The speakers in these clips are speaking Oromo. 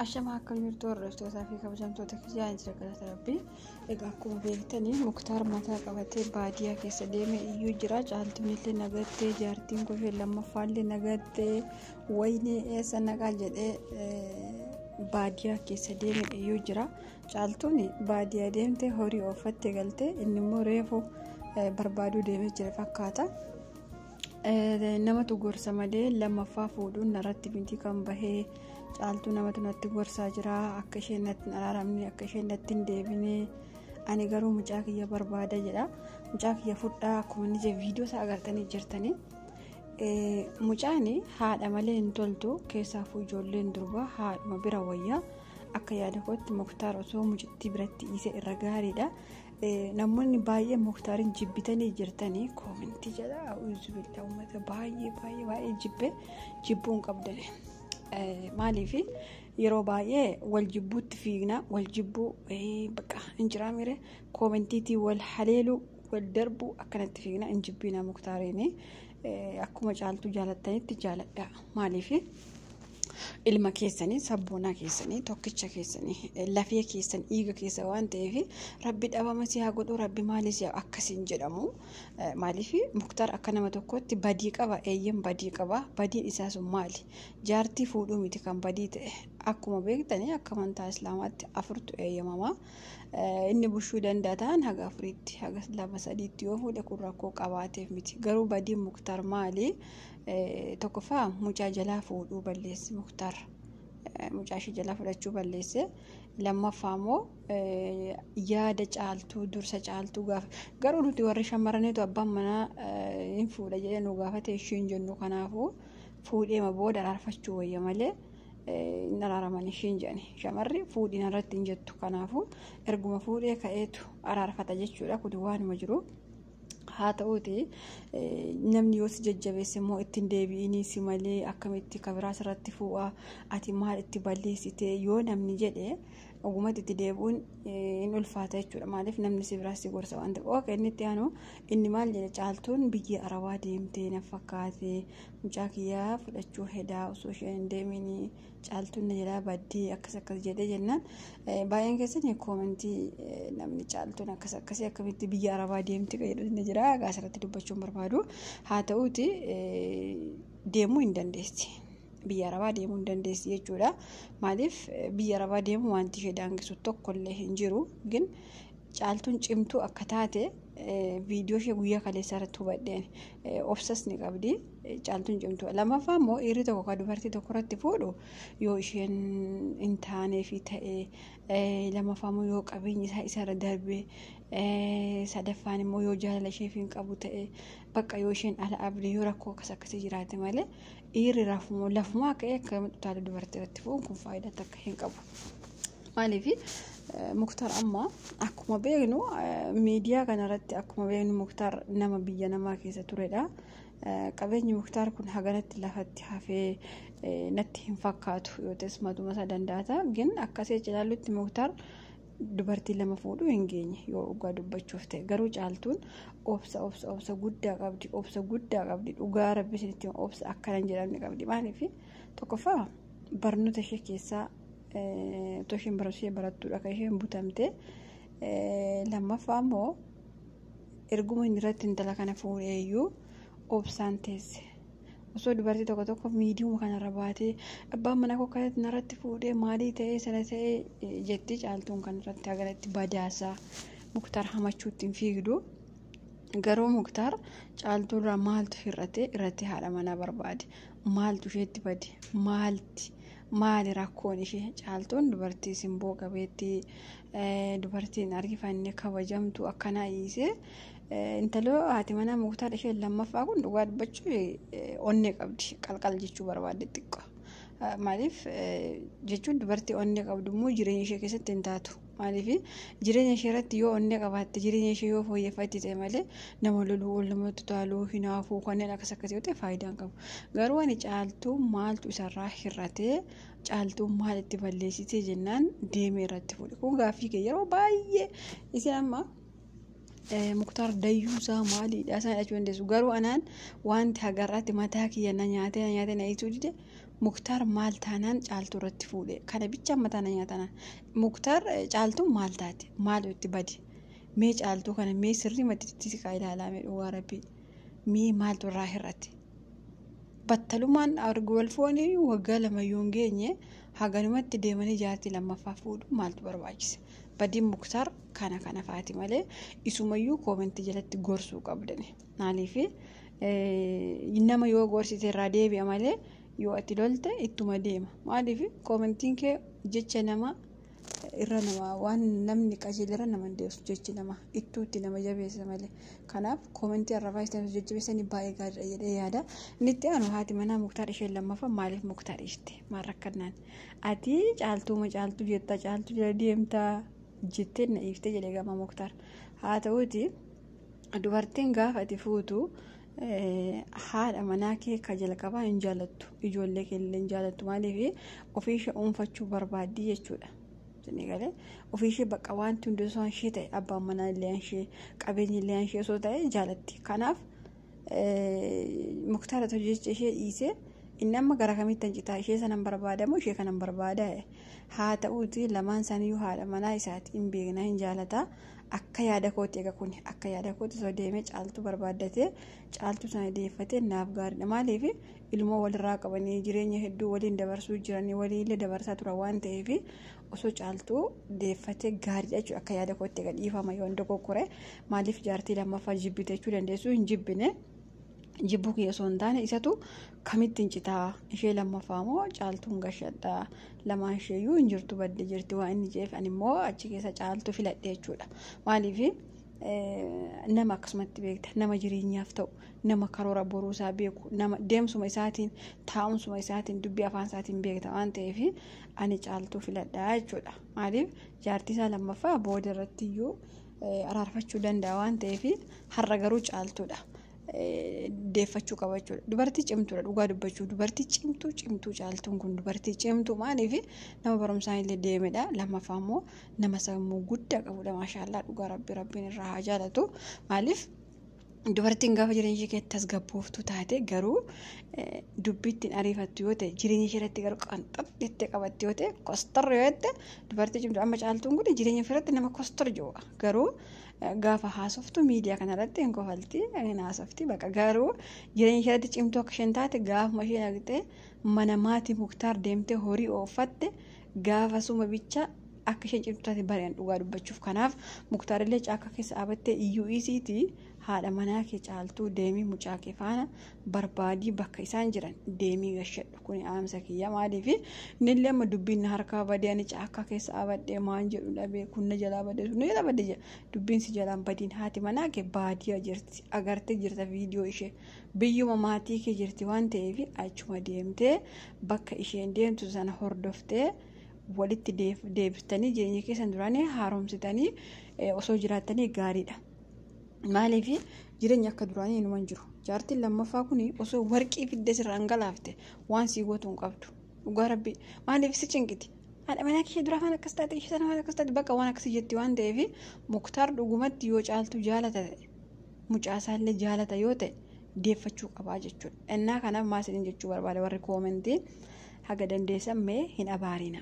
Ashama akka jirtu hordoftoota fi kabajamtoota kiyyaa jira galata rabbii. Egaa akkuma beektanii Muktaar mataa qabatee baadiyyaa keessa deemee iyyuu jira. Caaltuun illee nagattee, jaartiin koshee lammaffaallee nagattee, wayinii eessa naqaa jedhee baadiyyaa keessa deemee iyyuu jira. Caaltuun baadiyyaa deemtee horii ooffattee galtee inni immoo reefu barbaaduu deemee jira fakkaata. Namatu gorsa malee lammaffaa fuudhuun narratti binti kan bahee caaltuu namatu natti gorsaa jira akka isheen natti araaramne akka isheen natti hin deebine ani garuu mucaa kiyya barbaada jedha. Mucaa kiyya fudhaa akkuma inni je viidiyoo isaa agartanii jirtanii mucaani haadha malee hin toltu keessaafuu ijoolleen durbaa haadhuma bira wayyaa akka yaada kootti Muktaar osoo mucittii biratti dhiisee irra gaariidha. Namoonni baay'ee Muktaarin jibbitanii jirtanii koomentii jedha uzubillee uummata baay'ee jibbuun qabdani. Maaliif yeroo baay'ee wal jibbuutti fiigna wal jibbuu bakka injira mire koomentiitii wal haleelu wal darbu akkanatti fiigna injibbina Muktaariin akkuma caaltuu jaalattanitti jaaladha. Maaliif ilma keessanii sabboonaa keessanii tokkicha keessanii lafee keessan dhiiga keessa waan ta'eef rabbi dhabama si haa godhu rabbi maalis akkasiin jedhamu. Maaliif Muktaar akka nama tokkotti badii qaba eeyyan badii qaba badiin isaa sun maali jaartii fuudhuu miti kan badii ta'e akkuma beektanii akka amantaa islaamaatti afurtu eeyyamama. Inni bushuu danda'a ta'an haga afuriitti haga lama sadiitti yoo fuudhe kun rakkoo qabaateef miti garuu badiin Muktaar maali tokkoffaa mucaa jalaa fuudhuu balleesse Muktaar mucaa ishee jalaa fudhachuu balleesse. Lammaffaa immoo yaada caaltuu dursa caaltuu gaafa garuu nuti warri shamarraneetu abbaan manaa hin fuudha jedhee nu gaafate isheen jennu kanaafuu fuudheema booda araarfachuu wayya malee hin araaraman isheen jedhani shamarri fuudhin irratti hin jettu kanaafuu erguma fuudhee ka'eetu araarfata jechuudha kun waanuma jiru. Haa ta'uuti namni yoo si jajjabeesse immoo ittiin deebi'inii si malee akkamitti kabiraas irratti fuudhaa ati maal itti balleessite yoo namni jedhe ogumatti itti deebi'uun hin ulfaata jechuudha. Maaliif namni si biraas si gorsa waan ta'eef ooke inni itti aanu inni maal jedhe caaltuun biyya arabaa deemtee na fakkaate mucaa kiyyaa fudhachuu hedaa osoo isheen hin deeminii caaltuun na jalaa baddee akkas jedhee jennaan baay'een keessanii koomentii namni caaltuun akkasii akkamitti biyya arabaa deemti jedhu inni jira gaasirratti dubbachuun barbaadu. Haa ta'uuti deemuu hin dandeessi biyya arabaa deemuu hin dandeessi jechuudha. Maaliif biyya arabaa deemuu wanti ishee daangisu tokkollee hin jiru gin caaltuun cimtuu akka taate viidiyoo ishee guyyaa kaleessaa irratti hubadheen obsas ni qabdi caaltuun cimtuu. Lammaffaa immoo dhiirri tokko kan dubartii tokko irratti fuudhu yoo isheen hin taaneefi ta'e lammaffaa immoo yoo qabeenyi isaa isarra darbe sadaffaan immoo yoo jaalala isheef hin qabu ta'e bakka yoo isheen ala abdii yoo rakkoo akkasii jiraate malee dhiirri lafumaa ka'ee akka utaalee dubartii irratti fuudhuun kun faayidaa takka hin qabu. Maaliif Muktaar amma akkuma beeknu miidiyaa kanarratti akkuma beeknu Muktaar nama biyya namaa keessa turedha. Qabeenyi Muktaar kun haganatti lafatti hafee natti hin fakkaatu yoo ta'es matuma isaa danda'ata gin akkasii ilaallutti Muktaar dubartii lama fuudhuu hin geenye yoo dhugaa dubbachuuf ta'e garuu caaltuun obsa guddaa qabdi dhugaa rabbisinitti obsa akkanan jedhamne qabdi. Maaliif tokkoffaa barnoota ishee keessaa toshin barashee barattuudha kan isheen butamte. Lammaffaa immoo erguma inni irratti intala kana fuudheeyyuu obsaan teesse osoo dubartii tokko miidiyuma kanarra baatee abbaan manaa kokkaatti narratti fuudhee maalii ta'ee sana ta'ee jetti caaltuun kanarratti haganatti badaasaa Muktaar hamachuutti hin fiigdu. Garuu Muktaar caaltuurraa maaltu irratti haadha manaa barbaade maaltu isheetti bade maali rakkoon ishee caaltuun dubartii simboo qabeetti dubartiin ariifanne kabajamtu akkanaa dhiisee intaloo haati manaa Muktaar ishee lammaffaa kun dhugaa dubbachuu onnee qabdi qalqal jechuu barbaadde xiqqoo. Maaliif jechuun dubartii onnee qabdu immoo jireenya ishee keessatti hin taatu. Maaliif jireenya ishee irratti yoo onnee qabaatte jireenya ishee yoo fooyyeffatti ta'e malee nama loluu ol namatti toluu hinaafuu kanneen akkasii yoo ta'e faayidaan qabu. Garuu ani caaltuu maaltu isarraa hir'atee caaltuu maal itti balleessitee jennaan deemee irratti fuudhe kun gaaffii kee yeroo baay'ee isin amma Muktaar dayyuusaa maaliidha isaan dhachuu dandeessu. Garuu anaan wanti hagarratti mataa kiyya na nyaatee na dhiisuu dide Muktaar maal taanaan caaltuu irratti fuudhe kana bicha mataana nyaatana Muktaar caaltuun maal taate maal itti badi mee caaltuu kana mee sirrii matiitti siqaa ilaalaa mee dhugaa rabbii mee maaltu irraa hir'ate battalumaan argu wal foonii waggaa lamayyuu hin geenye haganumatti deemanii jaartii lammaffaa fuudhu maaltu barbaachise badii Muktaar kana faati malee isumayyuu koomentii jalatti gorsuu qabdani maaliif nama yoo gorsite irraa deebi'a malee yoo ati lolte ittuma deema maaliif koomentiin kee jecha nama irra nama waan namni qajeelera nama deessu jechi nama ittuutti nama jabeessa malee kanaaf koomentii arrafaa isaan jajjabeessanii baay'ee gaariidha jedhee yaada nitti aanu haati manaa Muktaar isheen lammaffaa maaliif Muktaar ishte maal rakkannaan ati caaltuu jetta caaltuu jala deemtaa jettee na iftee jedhee gama Muktaar haa ta'uuti dubartiin gaafa ati fuutu haadha manaa kee ka jalqabaa hin jaalattu ijoollee kee illee hin jaalattu maaliif ofii ishee dhuunfachuu barbaaddi jechuudha galee ofii ishee bakka wanti hundi osoo ishee ta'e abbaan manaa illee ishee qabeenyi illee ishee osoo ta'e jaalatti kanaaf Muktaar ta'u jecha ishee dhiisee inni amma gara kamitti hancitaa ishee sanan barbaadamu ishee kanan barbaada haa ta'uuti lamaan isaaniiyyuu haadha manaa isaati hin beekna hin jaalataa akka yaada kooti eega kun akka yaada kooti osoo deemee caaltuu barbaaddatee caaltuu sana deeffatee naaf gaariidha maaliif ilmoo walirraa qabanii jireenya hedduu waliin dabarsuu jiranii waliillee dabarsaa turan waan ta'eef osoo caaltuu deeffatee gaariidha jechuudha akka yaada kooti eega dhiifama yoo dogoggore maaliif jaartii lammaffaa jibbite jechuu dandeessu hin jibbine jibbuu kiyya osoo hin taane isatu kamitti hincitaa ishee lammaffaa moo caaltuun gashadhaa lamaan isheeyyuu hin jirtu badde jirti waan inni jeef ani immoo achi keessa caaltuu filadhe jechuudha maaliif nama akkasumatti beekta nama jireenyaaf ta'u nama karoora boruusaa beeku nama deemsuma isaatiin taa'umsuma isaatiin dubbii afaan isaatiin beekta waan ta'eef ani caaltuu filadhaa jechuudha maaliif jaartii isaa lammaffaa booda irratti iyyuu araarfachuu danda'a waan ta'eef har'a garuu caaltuudha. Deeffachuu qaba jechuudha dubartii cimtuudha dhugaa dubbachuu dubartii cimtuu caaltuun kun dubartii cimtuu maaliif nama barumsaan illee deemedha lammaffaa immoo nama sammuu guddaa qabudha maashaallah dhugaa rabbiin irraa haa jaalatu maaliif dubartiin gaafa jireenya ishee keessatti tasgabbooftuu taate garuu dubbittiin ariifattu yoo ta'e jireenya ishee irratti garuu qanxabdeettee qabatte yoo ta'e kostarra yoo ta'e dubartii cimtuu amma caaltuun kun jireenya ofirratti nama kostar jiruudha garuu gaafa haasoftu miidiyaa kanarratti hin kofalti hin haasofti bakka garuu jireenya ishee irratti cimtuu akka isheen taate gaafuma isheen argite mana maatii Muktaar deemtee horii ooffatte gaafa suma bicha akka isheen cimtuu taate bareen dhugaa dubbachuuf kanaaf Muktaar illee caakka keessa dhaabattee iyyuu isiiti haadha manaa kee caaltuu deemii mucaa kee faana barbaadii bakka isaan jiran deemii gashadhu kun aamsa kiyya maaliif nillee amma dubbiin harkaa badee ani caakka keessa dhaabadhee maan jedhu dhabee kunna jalaa badee sunna jalaa badee dubbiin si jalaan badiin haati manaa kee baadiyaa jirti agartee jirta viidiyoo ishee biyyuma maatii kee jirti waan ta'eef achuma deemtee bakka isheen deemtu sana hordoftee walitti deebistanii jireenya keessan duraanii haaromsitanii osoo jiraattanii gaariidha. Maaliif jireenya akka duraanii inuman jiru jaartiin lammaffaa kun osoo warqii fidde sirraa hangalaafte waan sii gootu hin qabdu dhugaa rabbii maaliif si cinqiti haadha manaa kee dura afaan akkas taate ishee sana afaan akkas taate bakka waan akkasii jetti waan ta'eef Muktaar dhugumatti yoo caaltuu jaalata ta'e mucaasaallee jaalata yoo ta'e deeffachuu qabaa jechuudha innaa kanaaf maasiliin jechuu barbaada warri koomentii haga dandeessan mee hin abaarina.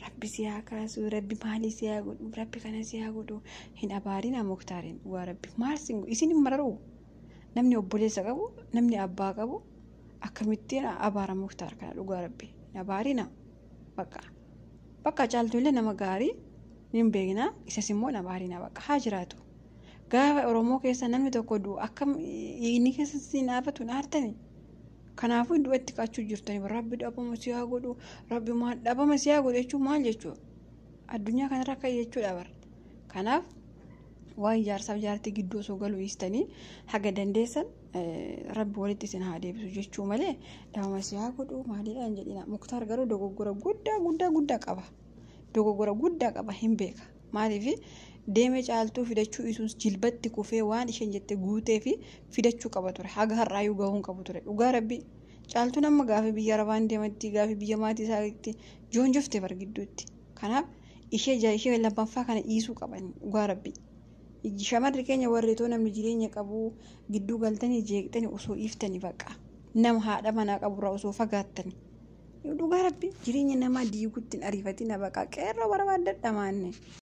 Rabbi siyaa kaasu rabbi maali siyaa godhu rabbi kana siyaa godhu hin abaarina Muktaarin waa rabbi maal singu isin mararu namni obboleessa qabu namni abbaa qabu akkamittiin abaara Muktaar kana dhugaa rabbi hin abaarina bakka caaltuulee nama gaarii hin beekna isas immoo hin abaarina bakka haa jiraatu gaafa Oromoo keessa namni tokko du'u akkam inni keessa si naafatu naartani kanaafuu iddoo itti kaachuu jirtanii rabbi dhabama siyaa godhu rabbi maal dhabama siyaa godhu jechuun maal jechuudha addunyaa kanarra akka jechuudha bar kanaaf waa ijaarsaaf jaartii gidduu osoo galuu dhiistanii haga dandeessan rabbi walitti isin haa deebisu jechuu malee dhabama siyaa godhu maaliidhaan jedhina Muktaar garuu dogoggora guddaa qaba hin beeka maaliif deemee caaltuu fidachuu isuus jilbatti kufee waan isheen jette guutee fi fidachuu qaba ture haga har'aayyuu gahuun qabu ture dhugaa rabbi caaltuu nama gaafa biyya arabaan deematti gaafa biyya maatii isaatti joonjofte bar gidduutti kanaaf ishee lammaffaa kana dhiisuu qaban dhugaa rabbi shamarri keenya warreetoo namni jireenya qabu gidduu galtanii jeeqxanii osoo iftanii baqa nama haadha manaa qaburraa osoo fagaattanii dhugaa rabbi jireenya namaa diiguutti ariifatina baqa qeerroo barbaadadha maanne.